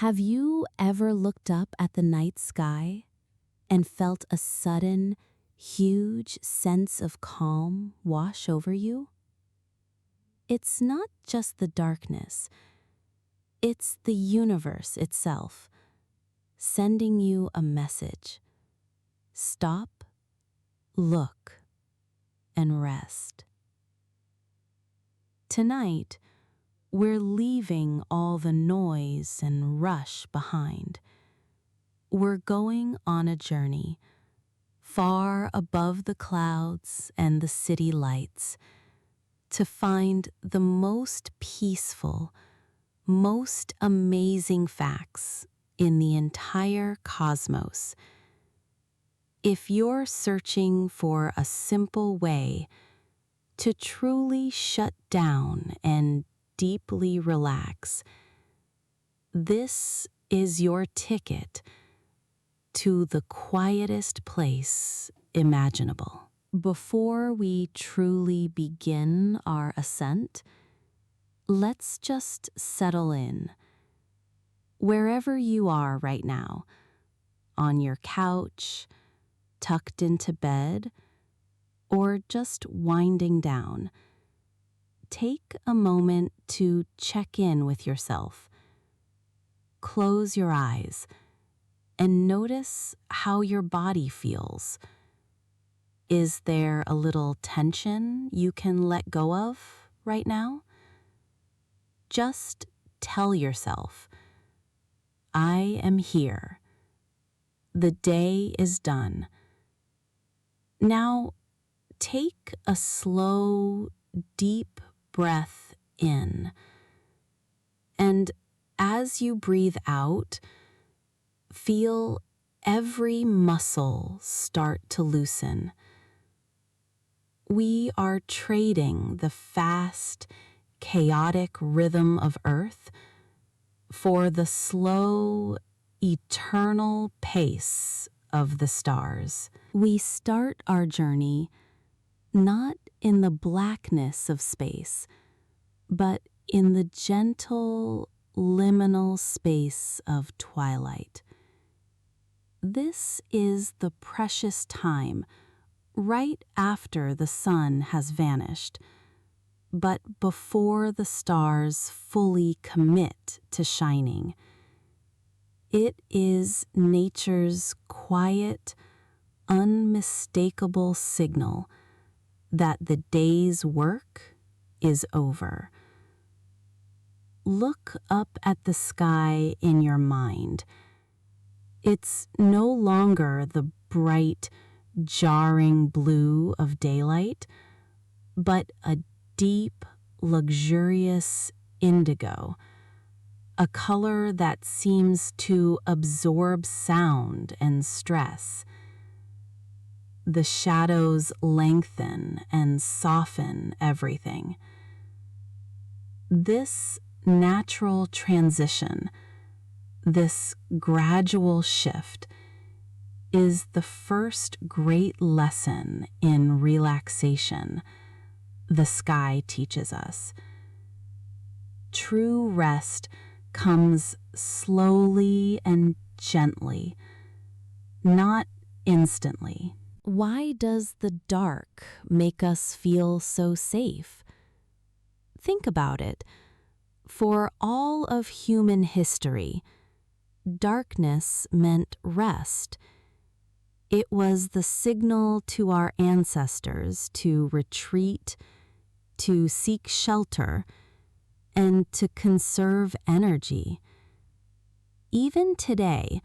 Have you ever looked up at the night sky and felt a sudden, huge sense of calm wash over you? It's not just the darkness, it's the universe itself, sending you a message. Stop, look, and rest. Tonight, we're leaving all the noise and rush behind. We're going on a journey, far above the clouds and the city lights, to find the most peaceful, most amazing facts in the entire cosmos. If you're searching for a simple way to truly shut down and deeply relax, this is your ticket to the quietest place imaginable. Before we truly begin our ascent, let's just settle in. Wherever you are right now, on your couch, tucked into bed, or just winding down, take a moment to check in with yourself. Close your eyes and notice how your body feels. Is there a little tension you can let go of right now? Just tell yourself, I am here. The day is done. Now, take a slow, deep breath in. And as you breathe out, feel every muscle start to loosen. We are trading the fast, chaotic rhythm of Earth for the slow, eternal pace of the stars. We start our journey not in the blackness of space, but in the gentle, liminal space of twilight. This is the precious time right after the sun has vanished, but before the stars fully commit to shining. It is nature's quiet, unmistakable signal that the day's work is over. Look up at the sky in your mind. It's no longer the bright, jarring blue of daylight, but a deep, luxurious indigo, a color that seems to absorb sound and stress. The shadows lengthen and soften everything. This natural transition, this gradual shift, is the first great lesson in relaxation the sky teaches us. True rest comes slowly and gently, not instantly. Why does the dark make us feel so safe? Think about it. For all of human history, darkness meant rest. It was the signal to our ancestors to retreat, to seek shelter, and to conserve energy. Even today,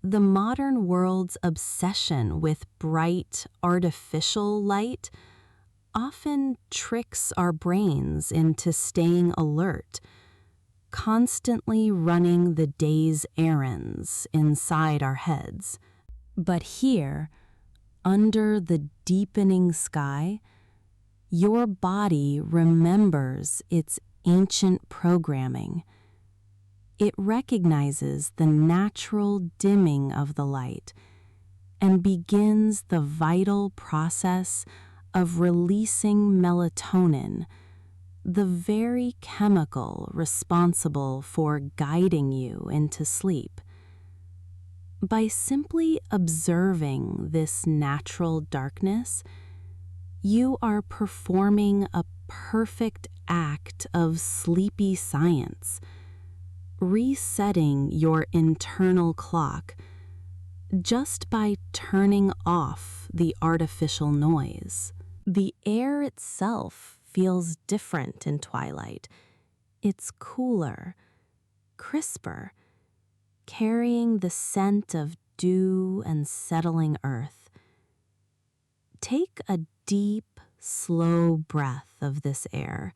the modern world's obsession with bright, artificial light often tricks our brains into staying alert, constantly running the day's errands inside our heads. But here, under the deepening sky, your body remembers its ancient programming. It recognizes the natural dimming of the light and begins the vital process of releasing melatonin, the very chemical responsible for guiding you into sleep. By simply observing this natural darkness, you are performing a perfect act of sleepy science, resetting your internal clock just by turning off the artificial noise. The air itself feels different in twilight. It's cooler, crisper, carrying the scent of dew and settling earth. Take a deep, slow breath of this air,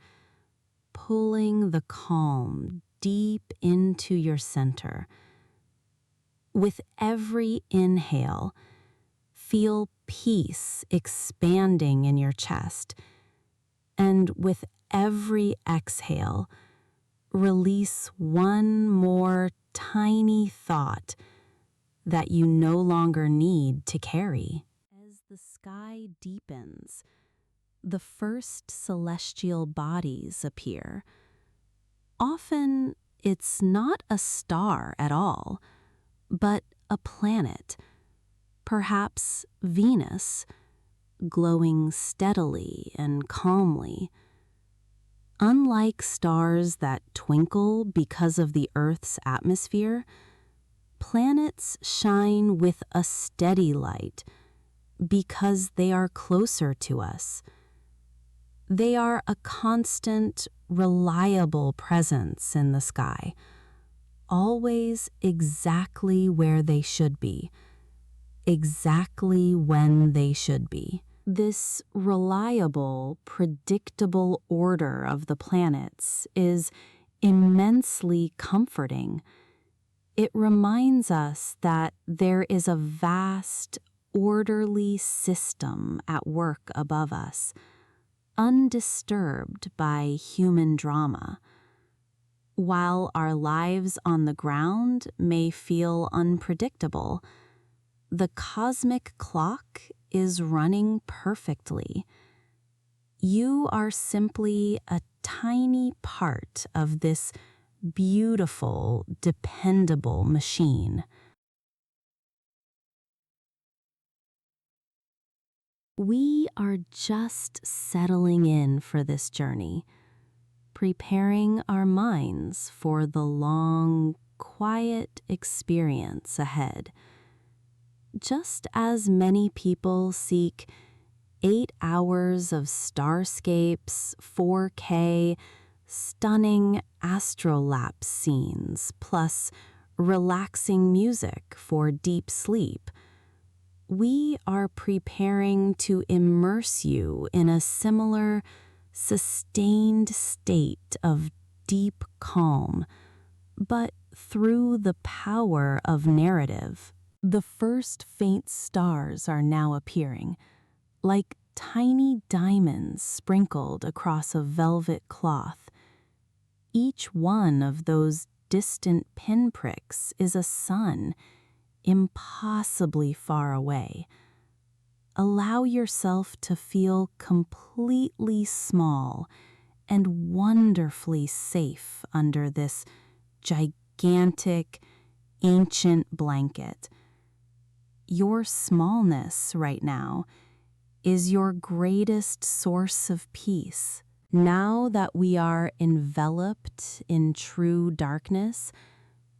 pulling the calm deep into your center. With every inhale, feel peace expanding in your chest, and with every exhale, release one more tiny thought that you no longer need to carry. As the sky deepens, the first celestial bodies appear. Often, it's not a star at all, but a planet, perhaps Venus, glowing steadily and calmly. Unlike stars that twinkle because of the Earth's atmosphere, planets shine with a steady light because they are closer to us. They are a constant, reliable presence in the sky, always exactly where they should be, exactly when they should be. This reliable, predictable order of the planets is immensely comforting. It reminds us that there is a vast, orderly system at work above us, undisturbed by human drama. While our lives on the ground may feel unpredictable, the cosmic clock is running perfectly. You are simply a tiny part of this beautiful, dependable machine. We are just settling in for this journey, preparing our minds for the long, quiet experience ahead. Just as many people seek 8 hours of starscapes, 4K, stunning astrolapse scenes, plus relaxing music for deep sleep, we are preparing to immerse you in a similar, sustained state of deep calm, but through the power of narrative. The first faint stars are now appearing, like tiny diamonds sprinkled across a velvet cloth. Each one of those distant pinpricks is a sun, impossibly far away. Allow yourself to feel completely small and wonderfully safe under this gigantic, ancient blanket. Your smallness right now is your greatest source of peace. Now that we are enveloped in true darkness,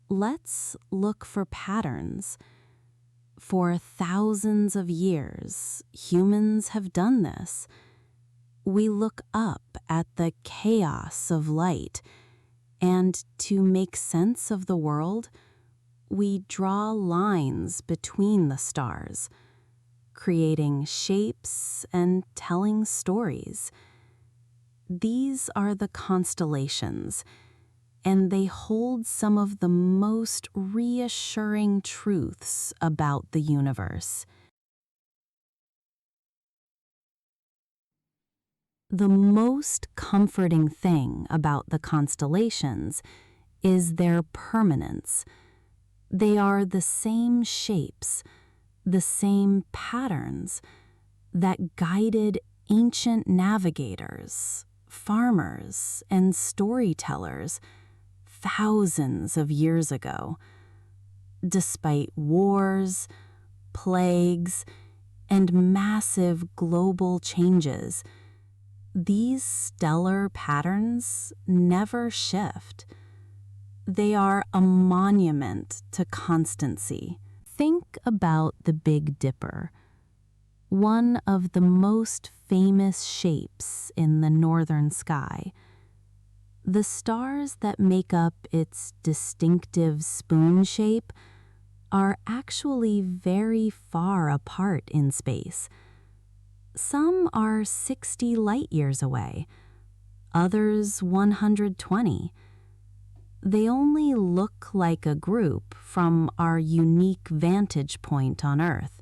let's look for patterns. For thousands of years, humans have done this. We look up at the chaos of light, and to make sense of the world, we draw lines between the stars, creating shapes and telling stories. These are the constellations, and they hold some of the most reassuring truths about the universe. The most comforting thing about the constellations is their permanence. They are the same shapes, the same patterns that guided ancient navigators farmers and storytellers thousands of years ago. Despite wars, plagues, and massive global changes, these stellar patterns never shift. They are a monument to constancy. Think about the Big Dipper, one of the most famous shapes in the northern sky. The stars that make up its distinctive spoon shape are actually very far apart in space. Some are 60 light years away, others 120. They only look like a group from our unique vantage point on Earth.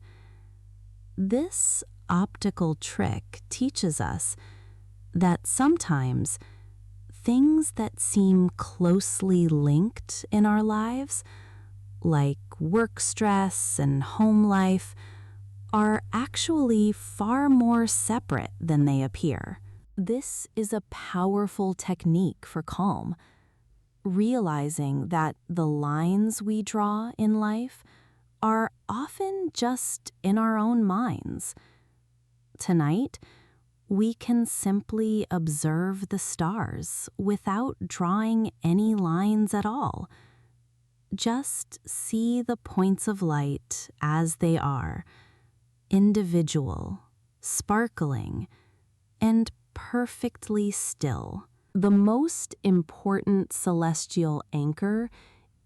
This optical trick teaches us that sometimes things that seem closely linked in our lives, like work stress and home life, are actually far more separate than they appear. This is a powerful technique for calm, realizing that the lines we draw in life are often just in our own minds. Tonight, we can simply observe the stars without drawing any lines at all. Just see the points of light as they are, individual, sparkling, and perfectly still. The most important celestial anchor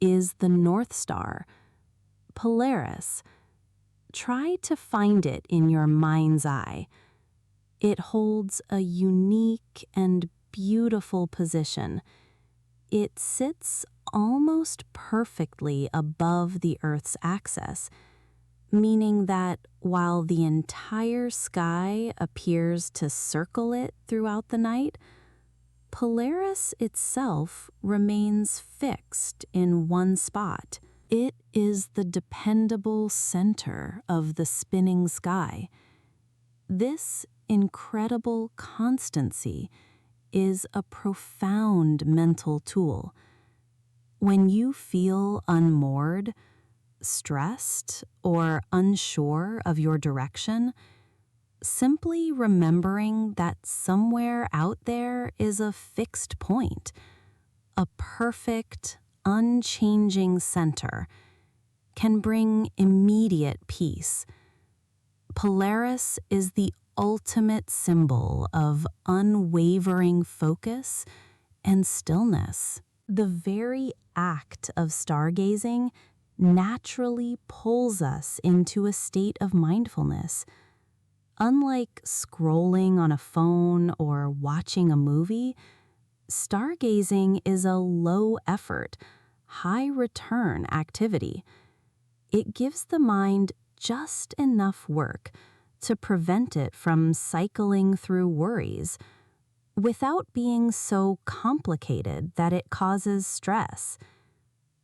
is the North Star, Polaris. Try to find it in your mind's eye. It holds a unique and beautiful position. It sits almost perfectly above the Earth's axis, meaning that while the entire sky appears to circle it throughout the night, Polaris itself remains fixed in one spot. It is the dependable center of the spinning sky. This incredible constancy is a profound mental tool. When you feel unmoored, stressed, or unsure of your direction, simply remembering that somewhere out there is a fixed point, a perfect, unchanging center, can bring immediate peace. Polaris is the ultimate symbol of unwavering focus and stillness. The very act of stargazing naturally pulls us into a state of mindfulness. Unlike scrolling on a phone or watching a movie, stargazing is a low-effort, high-return activity. It gives the mind just enough work to prevent it from cycling through worries, without being so complicated that it causes stress.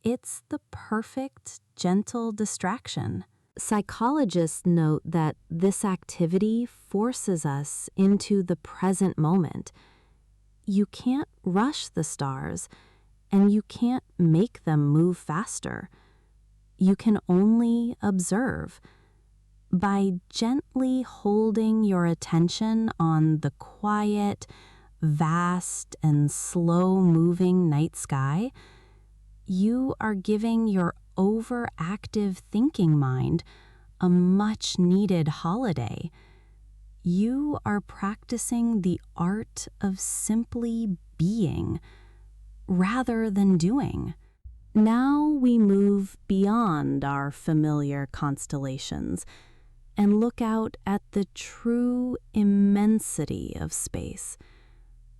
It's the perfect, gentle distraction. Psychologists note that this activity forces us into the present moment. You can't rush the stars, and you can't make them move faster. You can only observe. By gently holding your attention on the quiet, vast, and slow-moving night sky, you are giving your overactive thinking mind a much-needed holiday. You are practicing the art of simply being rather than doing. Now we move beyond our familiar constellations and look out at the true immensity of space,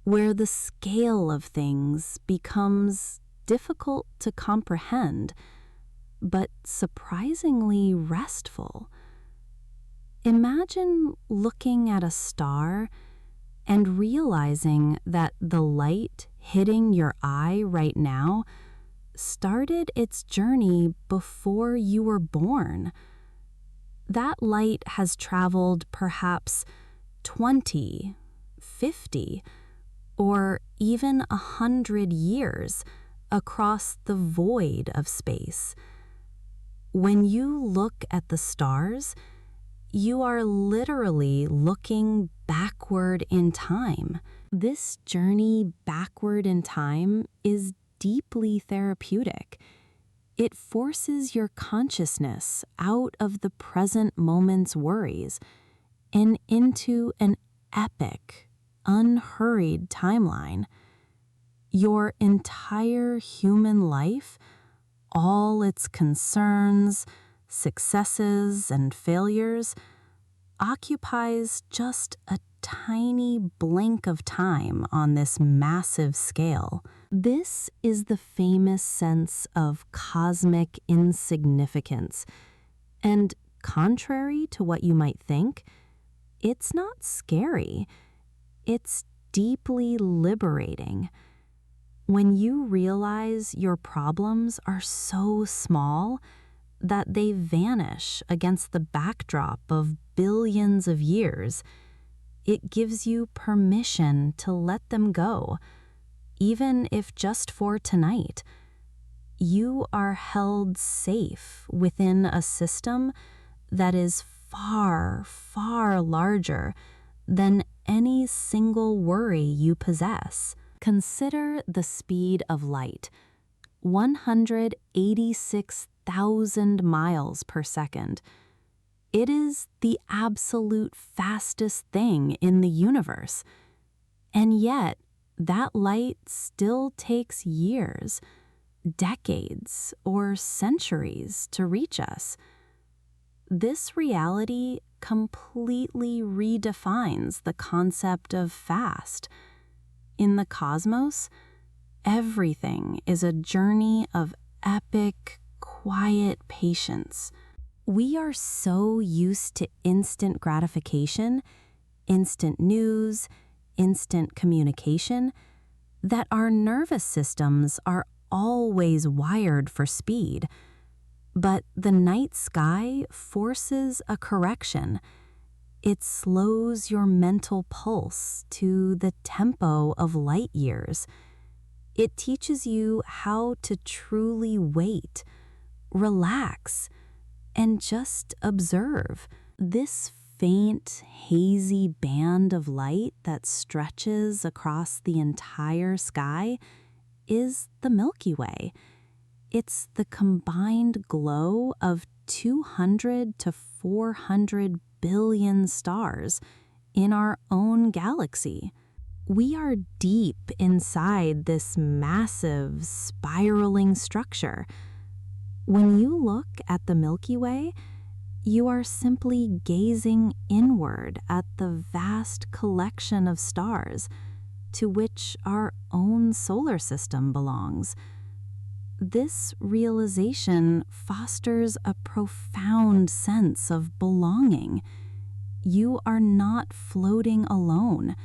where the scale of things becomes difficult to comprehend, but surprisingly restful. Imagine looking at a star and realizing that the light hitting your eye right now started its journey before you were born. That light has traveled perhaps 20, 50, or even 100 years across the void of space. When you look at the stars, you are literally looking backward in time. This journey backward in time is deeply therapeutic. It forces your consciousness out of the present moment's worries and into an epic, unhurried timeline. Your entire human life, all its concerns, successes, and failures, occupies just a tiny blink of time on this massive scale. This is the famous sense of cosmic insignificance. And contrary to what you might think, it's not scary. It's deeply liberating. When you realize your problems are so small that they vanish against the backdrop of billions of years, it gives you permission to let them go, even if just for tonight. You are held safe within a system that is far, far larger than any single worry you possess. Consider the speed of light, 186,000 miles per second. It is the absolute fastest thing in the universe. And yet, that light still takes years, decades, or centuries to reach us. This reality completely redefines the concept of fast. In the cosmos, everything is a journey of epic, quiet patience. We are so used to instant gratification, instant news, instant communication, that our nervous systems are always wired for speed. But the night sky forces a correction. It slows your mental pulse to the tempo of light years. It teaches you how to truly wait, relax, and just observe. This faint, hazy band of light that stretches across the entire sky is the Milky Way. It's the combined glow of 200 to 400 billion stars in our own galaxy. We are deep inside this massive, spiraling structure. When you look at the Milky Way, you are simply gazing inward at the vast collection of stars to which our own solar system belongs. This realization fosters a profound sense of belonging. You are not floating alone.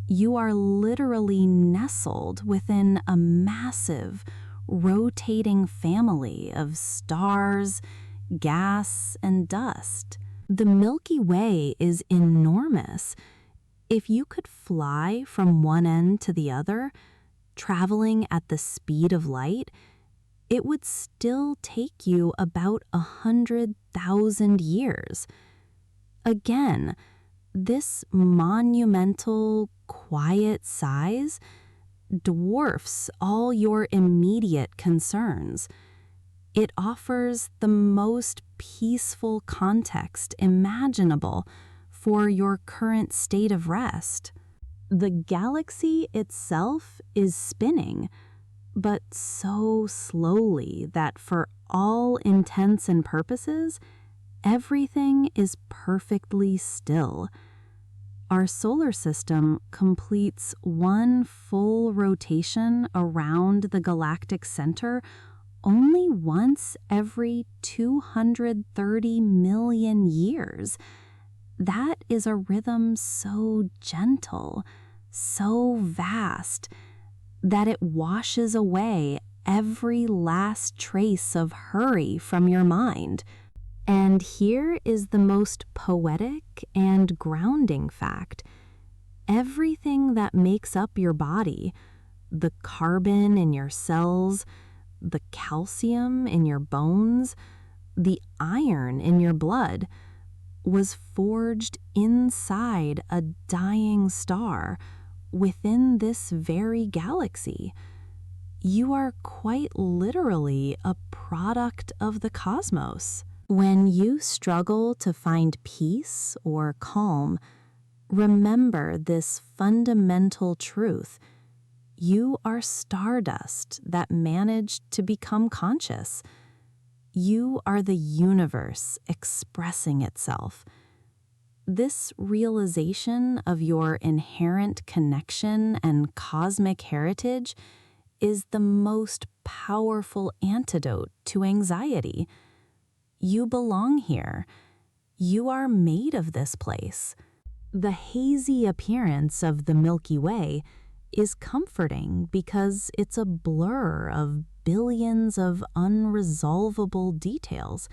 You are literally nestled within a massive, rotating family of stars, gas, and dust. The Milky Way is enormous. If you could fly from one end to the other, traveling at the speed of light, it would still take you about 100,000 years. Again, this monumental, quiet size dwarfs all your immediate concerns. It offers the most peaceful context imaginable for your current state of rest. The galaxy itself is spinning, but so slowly that for all intents and purposes, everything is perfectly still. Our solar system completes one full rotation around the galactic center only once every 230 million years. That is a rhythm so gentle, so vast, that it washes away every last trace of hurry from your mind. And here is the most poetic and grounding fact. Everything that makes up your body, the carbon in your cells, the calcium in your bones, the iron in your blood, was forged inside a dying star within this very galaxy. You are quite literally a product of the cosmos. When you struggle to find peace or calm, remember this fundamental truth. You are stardust that managed to become conscious. You are the universe expressing itself. This realization of your inherent connection and cosmic heritage is the most powerful antidote to anxiety. You belong here. You are made of this place. The hazy appearance of the Milky Way is comforting because it's a blur of billions of unresolvable details.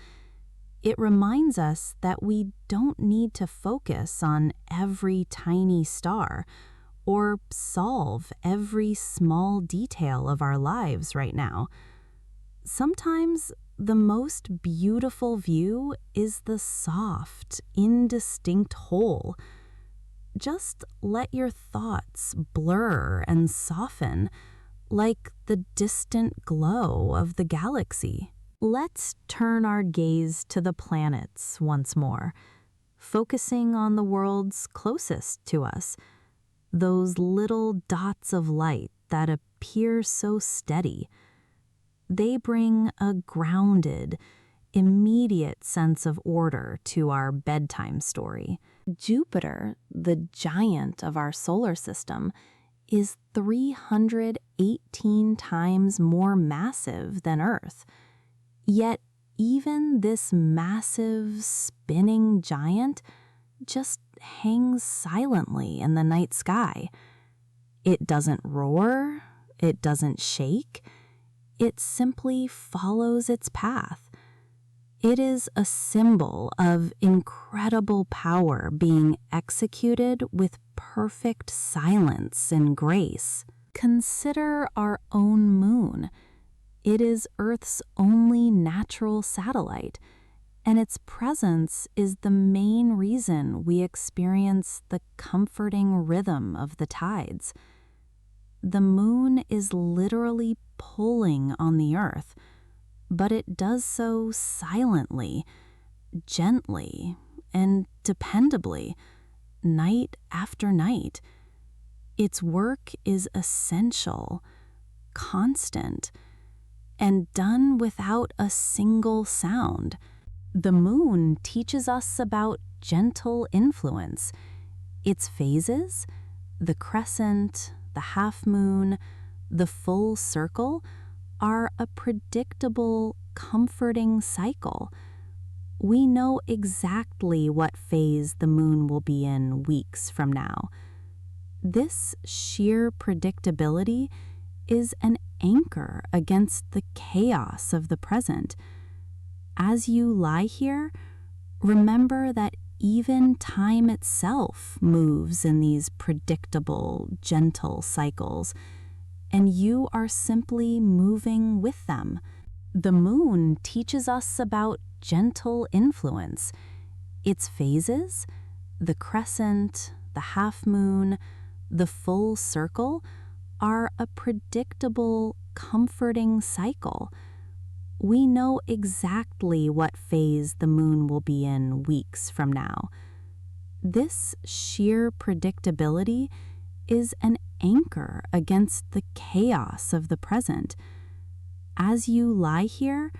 It reminds us that we don't need to focus on every tiny star or solve every small detail of our lives right now. Sometimes the most beautiful view is the soft, indistinct whole. Just let your thoughts blur and soften like the distant glow of the galaxy. Let's turn our gaze to the planets once more, focusing on the worlds closest to us, those little dots of light that appear so steady. They bring a grounded, immediate sense of order to our bedtime story. Jupiter, the giant of our solar system, is 318 times more massive than Earth. Yet even this massive, spinning giant just hangs silently in the night sky. It doesn't roar, it doesn't shake, it simply follows its path. It is a symbol of incredible power being executed with perfect silence and grace. Consider our own moon. It is Earth's only natural satellite, and its presence is the main reason we experience the comforting rhythm of the tides. The moon is literally pulling on the Earth, but it does so silently, gently, and dependably, night after night. Its work is essential, constant, and done without a single sound. The moon teaches us about gentle influence. Its phases, the crescent, the half moon, the full circle, are a predictable, comforting cycle. We know exactly what phase the moon will be in weeks from now. This sheer predictability is an anchor against the chaos of the present. As you lie here, remember that even time itself moves in these predictable, gentle cycles, and you are simply moving with them. The moon teaches us about gentle influence. Its phases, the crescent, the half moon, the full circle, are a predictable, comforting cycle. We know exactly what phase the moon will be in weeks from now. This sheer predictability is an anchor against the chaos of the present. As you lie here,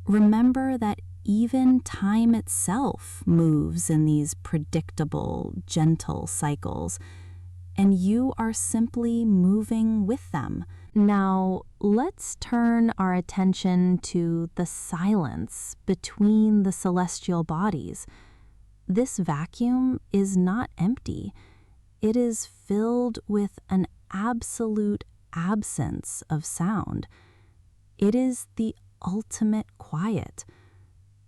remember that even time itself moves in these predictable, gentle cycles, and you are simply moving with them. Now, let's turn our attention to the silence between the celestial bodies. This vacuum is not empty. It is filled with an absolute absence of sound. It is the ultimate quiet.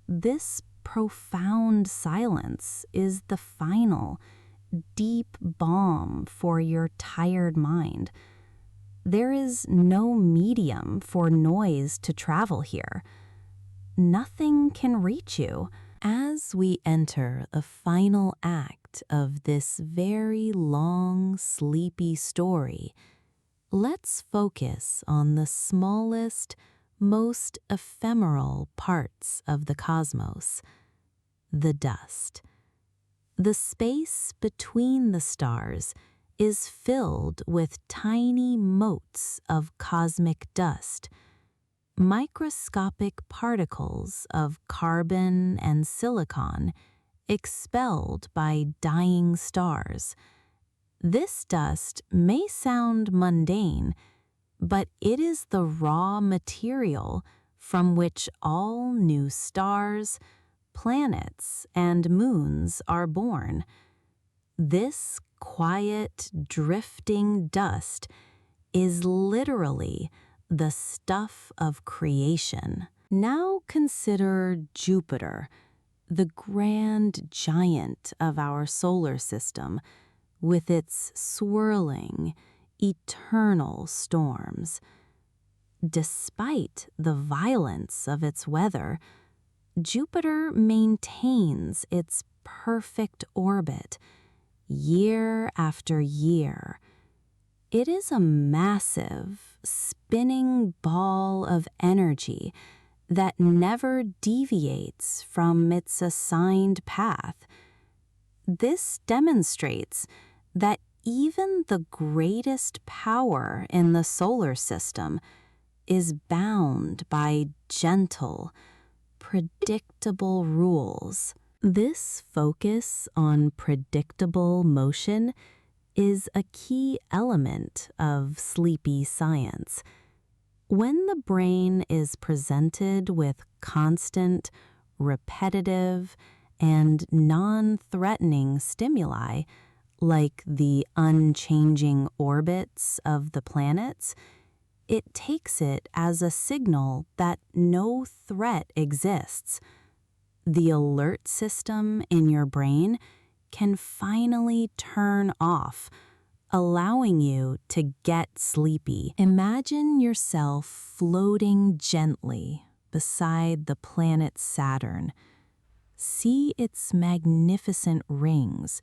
This profound silence is the final, deep balm for your tired mind. There is no medium for noise to travel here. Nothing can reach you. As we enter the final act of this very long, sleepy story, let's focus on the smallest, most ephemeral parts of the cosmos, the dust. The space between the stars is filled with tiny motes of cosmic dust, microscopic particles of carbon and silicon expelled by dying stars. This dust may sound mundane, but it is the raw material from which all new stars, planets, and moons are born. This quiet, drifting dust is literally the stuff of creation. Now consider Jupiter, the grand giant of our solar system, with its swirling, eternal storms. Despite the violence of its weather, Jupiter maintains its perfect orbit year after year. It is a massive, spinning ball of energy that never deviates from its assigned path. This demonstrates that even the greatest power in the solar system is bound by gentle, predictable rules. This focus on predictable motion is a key element of sleepy science. When the brain is presented with constant, repetitive, and non-threatening stimuli, like the unchanging orbits of the planets, it takes it as a signal that no threat exists. The alert system in your brain can finally turn off, allowing you to get sleepy. Imagine yourself floating gently beside the planet Saturn. See its magnificent rings,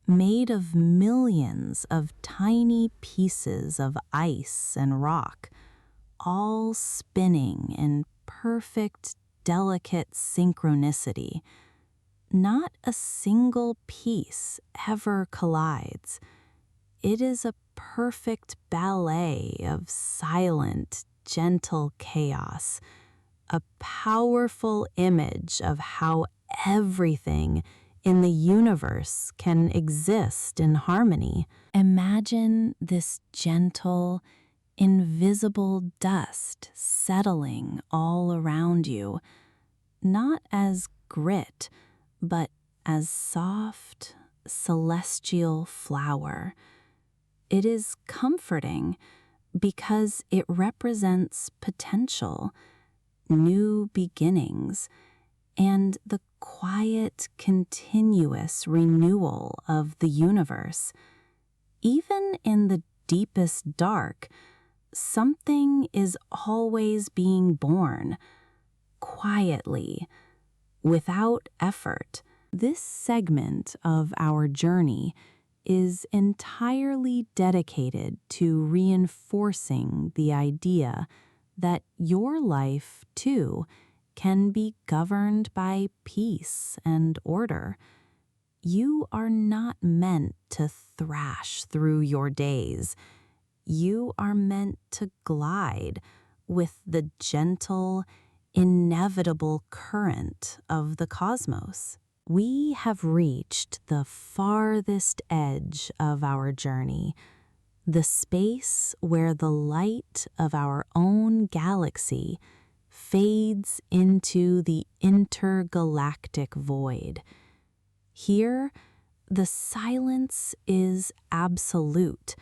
made of millions of tiny pieces of ice and rock, all spinning in perfect, delicate synchronicity. Not a single piece ever collides. It is a perfect ballet of silent, gentle chaos, a powerful image of how everything in the universe can exist in harmony. Imagine this gentle, invisible dust settling all around you, not as grit, but as soft, celestial flower. It is comforting because it represents potential, new beginnings, and the quiet, continuous renewal of the universe. Even in the deepest dark, something is always being born, quietly, without effort. This segment of our journey is entirely dedicated to reinforcing the idea that your life, too, can be governed by peace and order. You are not meant to thrash through your days. You are meant to glide with the gentle, inevitable current of the cosmos. We have reached the farthest edge of our journey, the space where the light of our own galaxy fades into the intergalactic void. Here, the silence is absolute,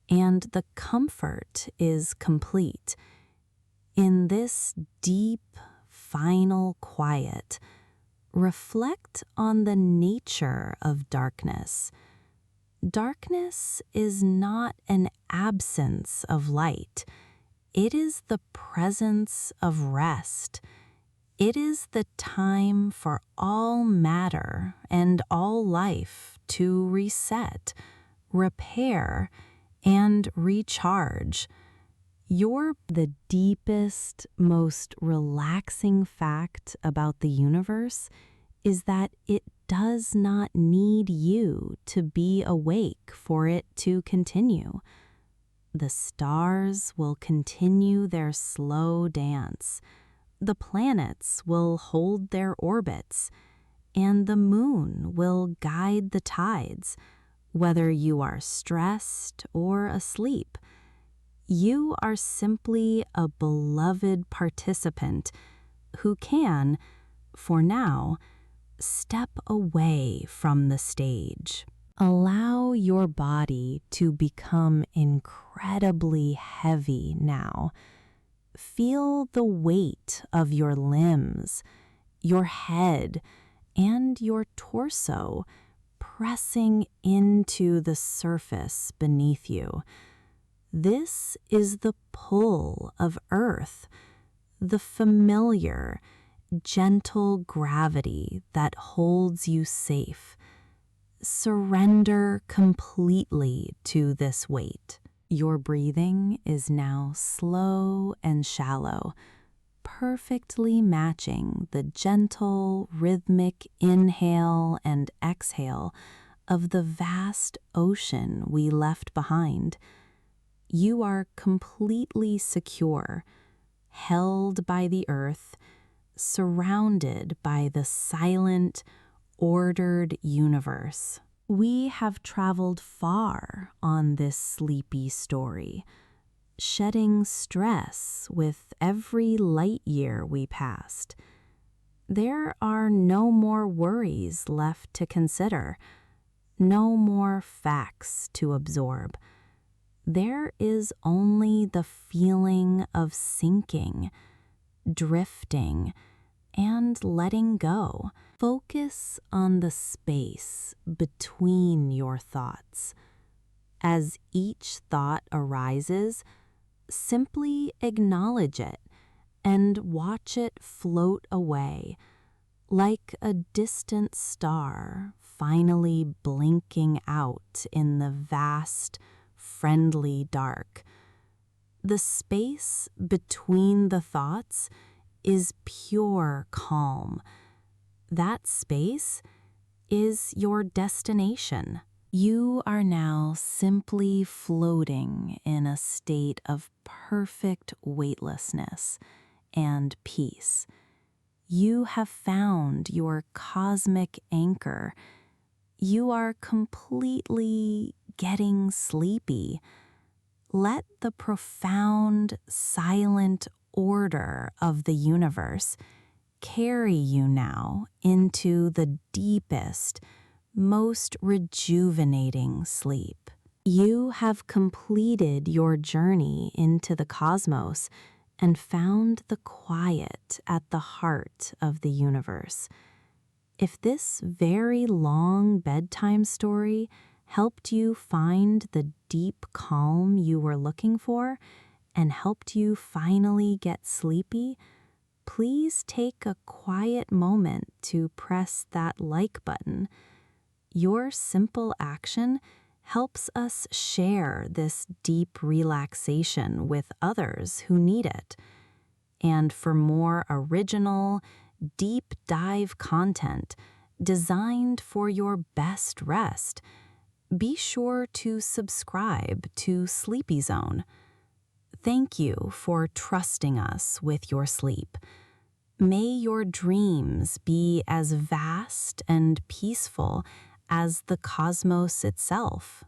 and the comfort is complete. In this deep, final quiet, reflect on the nature of darkness. Darkness is not an absence of light. It is the presence of rest. It is the time for all matter and all life to reset, repair, and recharge. The deepest, most relaxing fact about the universe is that it does not need you to be awake for it to continue. The stars will continue their slow dance. The planets will hold their orbits, and the moon will guide the tides, whether you are stressed or asleep. You are simply a beloved participant who can, for now, step away from the stage. Allow your body to become incredibly heavy now. Feel the weight of your limbs, your head, and your torso pressing into the surface beneath you. This is the pull of Earth, the familiar, gentle gravity that holds you safe. Surrender completely to this weight. Your breathing is now slow and shallow, perfectly matching the gentle, rhythmic inhale and exhale of the vast ocean we left behind. You are completely secure, held by the earth, surrounded by the silent, ordered universe. We have traveled far on this sleepy story, shedding stress with every light year we passed. There are no more worries left to consider, no more facts to absorb. There is only the feeling of sinking, drifting, and letting go. Focus on the space between your thoughts. As each thought arises, simply acknowledge it and watch it float away, like a distant star finally blinking out in the vast, friendly dark. The space between the thoughts is pure calm. That space is your destination. You are now simply floating in a state of perfect weightlessness and peace. You have found your cosmic anchor. You are completely getting sleepy. Let the profound, silent order of the universe carry you now into the deepest, most rejuvenating sleep. You have completed your journey into the cosmos and found the quiet at the heart of the universe. If this very long bedtime story helped you find the deep calm you were looking for and helped you finally get sleepy, please take a quiet moment to press that like button. Your simple action helps us share this deep relaxation with others who need it. And for more original, deep dive content designed for your best rest, be sure to subscribe to Sleepy Zone. Thank you for trusting us with your sleep. May your dreams be as vast and peaceful as the cosmos itself.